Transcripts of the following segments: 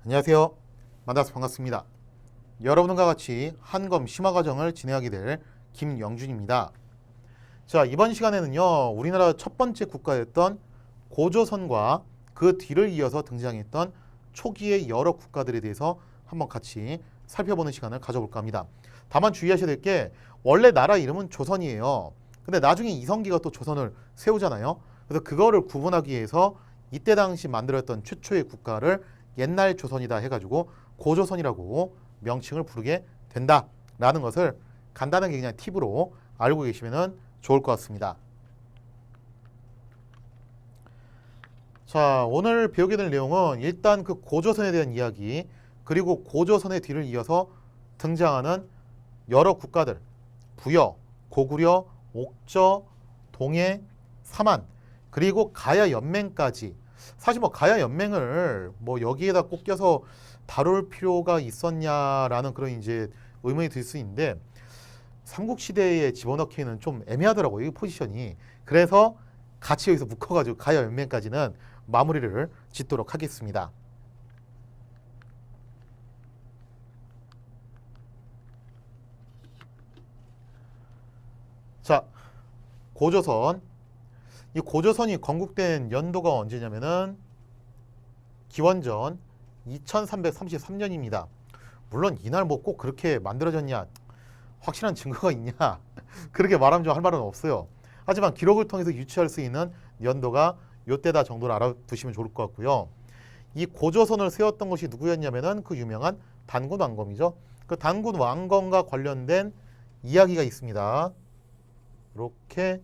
안녕하세요. 만나서 반갑습니다. 여러분과 같이 한검 심화 과정을 진행하게 될 김영준입니다. 자, 이번 시간에는요, 우리나라 첫 번째 국가였던 고조선과 그 뒤를 이어서 등장했던 초기의 여러 국가들에 대해서 한번 같이 살펴보는 시간을 가져볼까 합니다. 다만 주의하셔야 될 게 원래 나라 이름은 조선이에요. 근데 나중에 이성기가 또 조선을 세우잖아요. 그래서 그거를 구분하기 위해서 이때 당시 만들었던 최초의 국가를 옛날 조선이다 해가지고 고조선이라고 명칭을 부르게 된다라는 것을 간단하게 그냥 팁으로 알고 계시면 좋을 것 같습니다. 자, 오늘 배우게 될 내용은 일단 그 고조선에 대한 이야기, 그리고 고조선의 뒤를 이어서 등장하는 여러 국가들, 부여, 고구려, 옥저, 동해, 삼한, 그리고 가야 연맹까지. 사실 뭐 가야 연맹을 뭐 여기에다 꼭 껴서 다룰 필요가 있었냐라는 그런 이제 의문이 들 수 있는데, 삼국시대에 집어넣기에는 좀 애매하더라고요, 이 포지션이. 그래서 같이 여기서 묶어가지고 가야 연맹까지는 마무리를 짓도록 하겠습니다. 자, 고조선. 이 고조선이 건국된 연도가 언제냐면은 기원전 2333년입니다. 물론 이날 뭐 꼭 그렇게 만들어졌냐, 확실한 증거가 있냐 그렇게 말하면 좀 할 말은 없어요. 하지만 기록을 통해서 유추할 수 있는 연도가 요때다 정도를 알아두시면 좋을 것 같고요. 이 고조선을 세웠던 것이 누구였냐면은 그 유명한 단군 왕검이죠. 그 단군 왕검과 관련된 이야기가 있습니다. 이렇게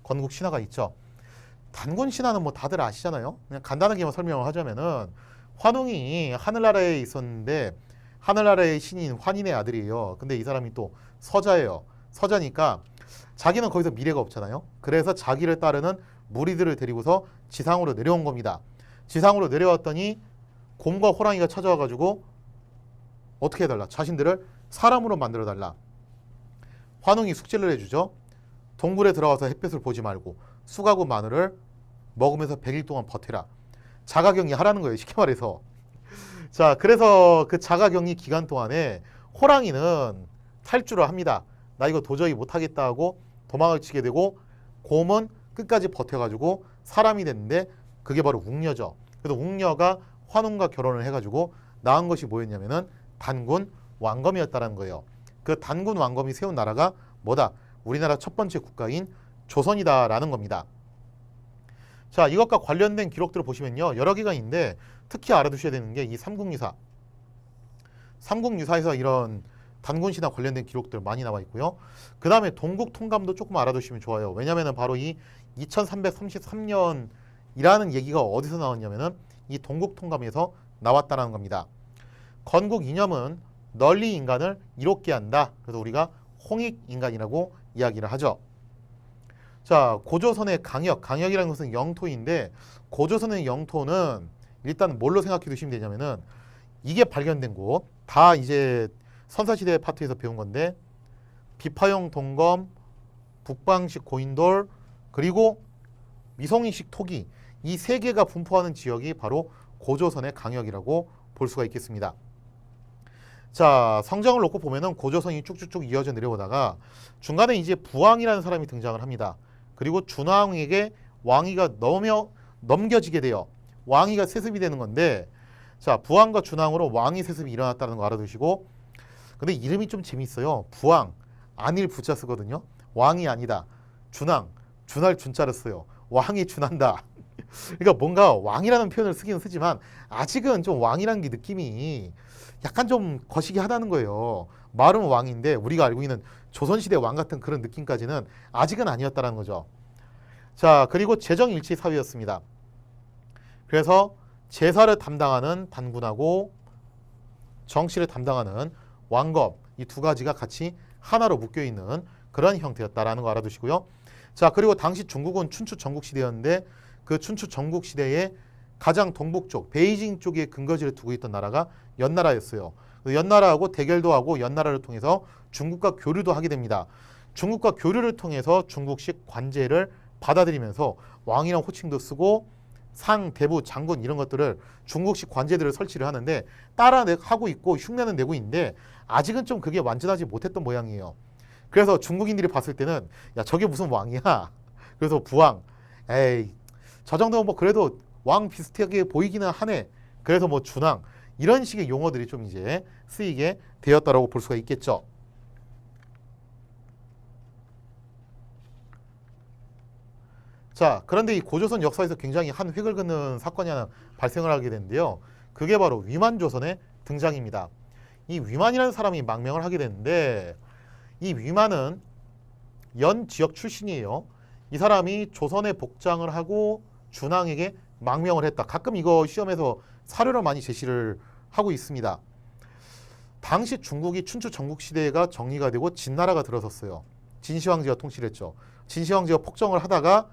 건국 신화가 있죠. 단군 신화는 뭐 다들 아시잖아요. 그냥 간단하게만 설명을 하자면은 환웅이 하늘나라에 있었는데 하늘나라의 신인 환인의 아들이에요. 근데 이 사람이 또 서자예요. 서자니까 자기는 거기서 미래가 없잖아요. 그래서 자기를 따르는 무리들을 데리고서 지상으로 내려온 겁니다. 지상으로 내려왔더니 곰과 호랑이가 찾아와가지고 어떻게 해달라? 자신들을 사람으로 만들어달라. 환웅이 숙제를 해주죠. 동굴에 들어가서 햇볕을 보지 말고 쑥하고 마늘을 먹으면서 100일 동안 버텨라. 자가격리 하라는 거예요, 쉽게 말해서. 자, 그래서 그 자가격리 기간 동안에 호랑이는 탈주를 합니다. 나 이거 도저히 못하겠다 하고 도망을 치게 되고, 곰은 끝까지 버텨가지고 사람이 됐는데 그게 바로 웅녀죠. 그래서 웅녀가 환웅과 결혼을 해가지고 낳은 것이 뭐였냐면은 단군 왕검이었다는 거예요. 그 단군 왕검이 세운 나라가 뭐다? 우리나라 첫 번째 국가인 조선이다라는 겁니다. 자, 이것과 관련된 기록들을 보시면요, 여러 개가 있는데 특히 알아두셔야 되는 게 이 삼국유사. 삼국유사에서 이런 단군신화 관련된 기록들 많이 나와 있고요. 그 다음에 동국통감도 조금 알아두시면 좋아요. 왜냐하면 바로 이 2333년이라는 얘기가 어디서 나왔냐면은 이 동국통감에서 나왔다는 겁니다. 건국 이념은 널리 인간을 이롭게 한다. 그래서 우리가 홍익인간이라고 이야기를 하죠. 자, 고조선의 강역이라는 것은 영토인데, 고조선의 영토는 일단 뭘로 생각해 두시면 되냐면은 이게 발견된 곳, 다 이제 선사시대 파트에서 배운 건데, 비파용 동검, 북방식 고인돌, 그리고 미송이식 토기, 이 세 개가 분포하는 지역이 바로 고조선의 강역이라고 볼 수가 있겠습니다. 자, 성장을 놓고 보면은 고조선이 쭉쭉쭉 이어져 내려오다가 중간에 이제 부왕이라는 사람이 등장을 합니다. 그리고 준왕에게 왕위가 넘겨지게 돼요. 왕위가 세습이 되는 건데, 자, 부왕과 준왕으로 왕위 세습이 일어났다는 거 알아두시고, 근데 이름이 좀 재밌어요. 부왕, 안일 부자 쓰거든요. 왕이 아니다. 준왕, 준할 준자를 써요. 왕이 준한다. 그러니까 뭔가 왕이라는 표현을 쓰기는 쓰지만 아직은 좀 왕이라는 게 느낌이 약간 좀 거시기 하다는 거예요. 말은 왕인데 우리가 알고 있는 조선시대 왕 같은 그런 느낌까지는 아직은 아니었다는 거죠. 자, 그리고 재정일치 사회였습니다. 그래서 제사를 담당하는 단군하고 정치를 담당하는 왕검, 이 두 가지가 같이 하나로 묶여있는 그런 형태였다라는 거 알아두시고요. 자, 그리고 당시 중국은 춘추 전국시대였는데 그 춘추 전국시대의 가장 동북쪽 베이징 쪽에 근거지를 두고 있던 나라가 연나라였어요. 연나라하고 대결도 하고 연나라를 통해서 중국과 교류도 하게 됩니다. 중국과 교류를 통해서 중국식 관제를 받아들이면서 왕이라는 호칭도 쓰고 상, 대부, 장군 이런 것들을 중국식 관제들을 설치를 하는데 따라하고 있고 흉내는 내고 있는데 아직은 좀 그게 완전하지 못했던 모양이에요. 그래서 중국인들이 봤을 때는 야 저게 무슨 왕이야. 그래서 부왕 에이 저 정도면 뭐 그래도 왕 비슷하게 보이기는 하네. 그래서 뭐 준왕 이런 식의 용어들이 좀 이제 쓰이게 되었다라고 볼 수가 있겠죠. 자, 그런데 이 고조선 역사에서 굉장히 한 획을 긋는 사건이 하나 발생을 하게 되는데요. 그게 바로 위만조선의 등장입니다. 이 위만이라는 사람이 망명을 하게 되는데 이 위만은 연 지역 출신이에요. 이 사람이 조선에 복장을 하고 준왕에게 망명을 했다. 가끔 이거 시험에서 사료를 많이 제시를 하고 있습니다. 당시 중국이 춘추 전국시대가 정리가 되고 진나라가 들어섰어요. 진시황제가 통치를 했죠. 진시황제가 폭정을 하다가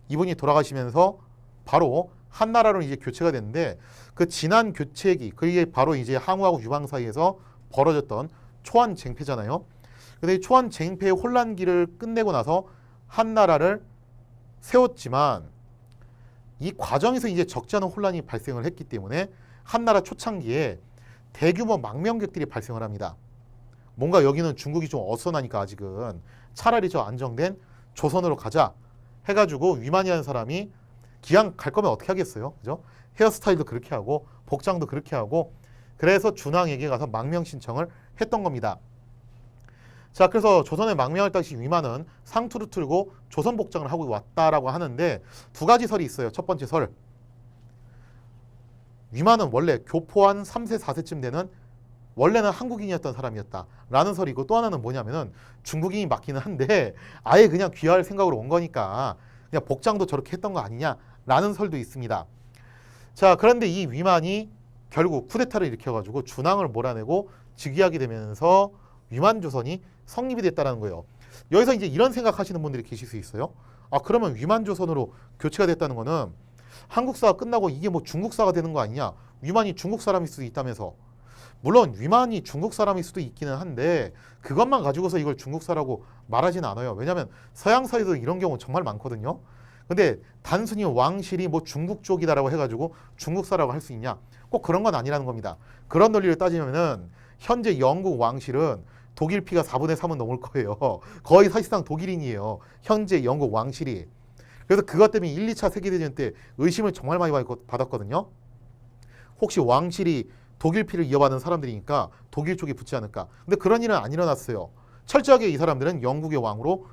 이분이 돌아가시면서 바로 한나라로 이제 교체가 됐는데 그 지난 교체기 그게 바로 이제 항우하고 유방 사이에서 벌어졌던 초안쟁패잖아요. 근데 이 초안쟁패의 혼란기를 끝내고 나서 한나라를 세웠지만 이 과정에서 이제 적지 않은 혼란이 발생을 했기 때문에 한나라 초창기에 대규모 망명객들이 발생을 합니다. 뭔가 여기는 중국이 좀 어수선하니까 아직은 차라리 저 안정된 조선으로 가자 해가지고 위만이라는 사람이 기왕 갈 거면 어떻게 하겠어요? 그죠? 헤어스타일도 그렇게 하고 복장도 그렇게 하고 그래서 준왕에게 가서 망명 신청을 했던 겁니다. 자, 그래서 조선에 망명할 당시 위만은 상투를 틀고 조선 복장을 하고 왔다라고 하는데 두 가지 설이 있어요. 첫 번째 설. 위만은 원래 교포한 3세, 4세쯤 되는 원래는 한국인이었던 사람이었다라는 설이고 또 하나는 뭐냐면은 중국인이 맞기는 한데 아예 그냥 귀화할 생각으로 온 거니까 그냥 복장도 저렇게 했던 거 아니냐라는 설도 있습니다. 자, 그런데 이 위만이 결국 쿠데타를 일으켜가지고 준왕을 몰아내고 즉위하게 되면서 위만조선이 성립이 됐다는 거예요. 여기서 이제 이런 생각하시는 분들이 계실 수 있어요. 아, 그러면 위만조선으로 교체가 됐다는 거는 한국사가 끝나고 이게 뭐 중국사가 되는 거 아니냐? 위만이 중국 사람일 수도 있다면서. 물론 위만이 중국 사람일 수도 있기는 한데 그것만 가지고서 이걸 중국사라고 말하지는 않아요. 왜냐하면 서양사에도 이런 경우 정말 많거든요. 근데 단순히 왕실이 뭐 중국 쪽이다라고 해가지고 중국사라고 할 수 있냐? 꼭 그런 건 아니라는 겁니다. 그런 논리를 따지면은 현재 영국 왕실은 독일 피가 4분의 3은 넘을 거예요. 거의 사실상 독일인이에요. 현재 영국 왕실이. 그래서 그것 때문에 1, 2차 세계대전 때 의심을 정말 많이 받았거든요. 혹시 왕실이 독일 피를 이어받는 사람들이니까 독일 쪽에 붙지 않을까. 근데 그런 일은 안 일어났어요. 철저하게 이 사람들은 영국의 왕으로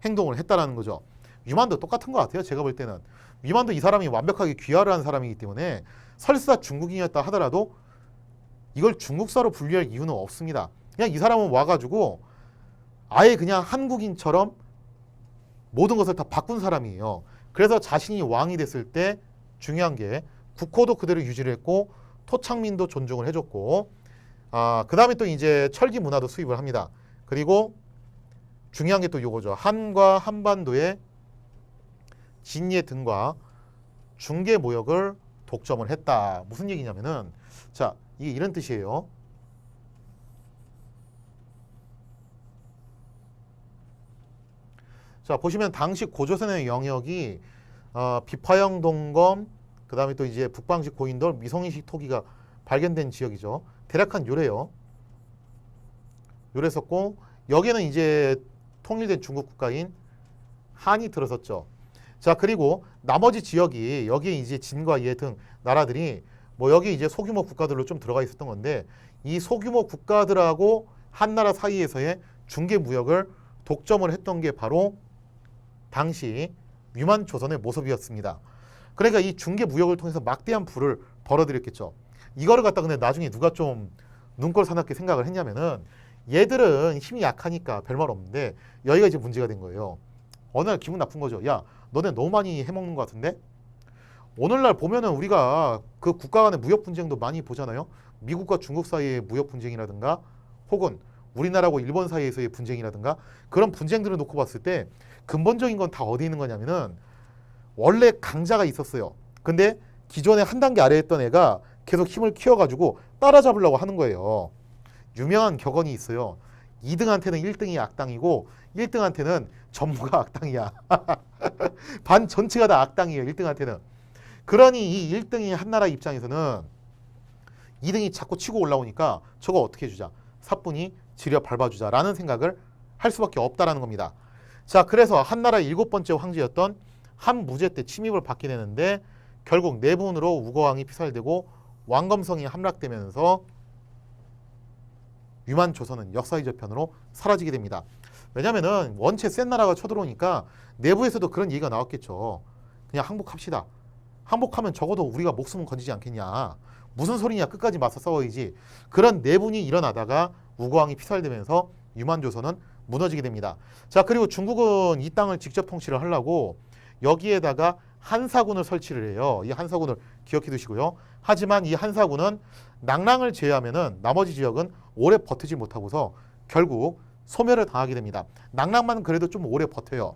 행동을 했다라는 거죠. 위만도 똑같은 것 같아요. 제가 볼 때는. 위만도 이 사람이 완벽하게 귀화를 한 사람이기 때문에 설사 중국인이었다 하더라도 이걸 중국사로 분류할 이유는 없습니다. 그냥 이 사람은 와가지고 아예 그냥 한국인처럼 모든 것을 다 바꾼 사람이에요. 그래서 자신이 왕이 됐을 때 중요한 게 국호도 그대로 유지를 했고 토착민도 존중을 해줬고 그 다음에 또 이제 철기 문화도 수입을 합니다. 그리고 중요한 게 또 요거죠. 한과 한반도의 진예 등과 중개 모역을 독점을 했다. 무슨 얘기냐면은 자 이게 이런 뜻이에요. 자 보시면 당시 고조선의 영역이 비파형 동검 그 다음에 또 이제 북방식 고인돌 미송인식 토기가 발견된 지역이죠. 대략 요래요. 요랬었고 여기는 이제 통일된 중국 국가인 한이 들어섰죠. 자 그리고 나머지 지역이 여기에 이제 진과 예 등 나라들이 뭐 여기 이제 소규모 국가들로 좀 들어가 있었던 건데 이 소규모 국가들하고 한나라 사이에서의 중개 무역을 독점을 했던 게 바로 당시 위만 조선의 모습이었습니다. 그러니까 이 중개 무역을 통해서 막대한 부를 벌어들였겠죠. 이거를 갖다 근데 나중에 누가 좀 눈꼴 사납게 생각을 했냐면은 얘들은 힘이 약하니까 별말 없는데 여기가 이제 문제가 된 거예요. 어느 날 기분 나쁜 거죠. 야, 너네 너무 많이 해먹는 것 같은데? 오늘날 보면은 우리가 그 국가 간의 무역 분쟁도 많이 보잖아요. 미국과 중국 사이의 무역 분쟁이라든가 혹은 우리나라하고 일본 사이에서의 분쟁이라든가 그런 분쟁들을 놓고 봤을 때 근본적인 건 다 어디 있는 거냐면은 원래 강자가 있었어요. 근데 기존에 한 단계 아래에 있던 애가 계속 힘을 키워가지고 따라잡으려고 하는 거예요. 유명한 격언이 있어요. 2등한테는 1등이 악당이고 1등한테는 전부가 악당이야. 반 전체가 다 악당이에요. 1등한테는. 그러니 이 1등이 한나라 입장에서는 2등이 자꾸 치고 올라오니까 저거 어떻게 해주자. 사뿐히 지려 밟아주자라는 생각을 할 수밖에 없다라는 겁니다. 자, 그래서 한나라의 7번째 황제였던 한무제 때 침입을 받게 되는데 결국 내분으로 우거왕이 피살되고 왕검성이 함락되면서 유만조선은 역사의 저편으로 사라지게 됩니다. 왜냐면은 원체 센 나라가 쳐들어오니까 내부에서도 그런 얘기가 나왔겠죠. 그냥 항복합시다. 항복하면 적어도 우리가 목숨은 건지지 않겠냐. 무슨 소리냐. 끝까지 맞서 싸워야지. 그런 내분이 일어나다가 우거왕이 피살되면서 유만조선은 무너지게 됩니다. 자, 그리고 중국은 이 땅을 직접 통치를 하려고 여기에다가 한사군을 설치를 해요. 이 한사군을 기억해 두시고요. 하지만 이 한사군은 낙랑을 제외하면은 나머지 지역은 오래 버티지 못하고서 결국 소멸을 당하게 됩니다. 낙랑만 그래도 좀 오래 버텨요.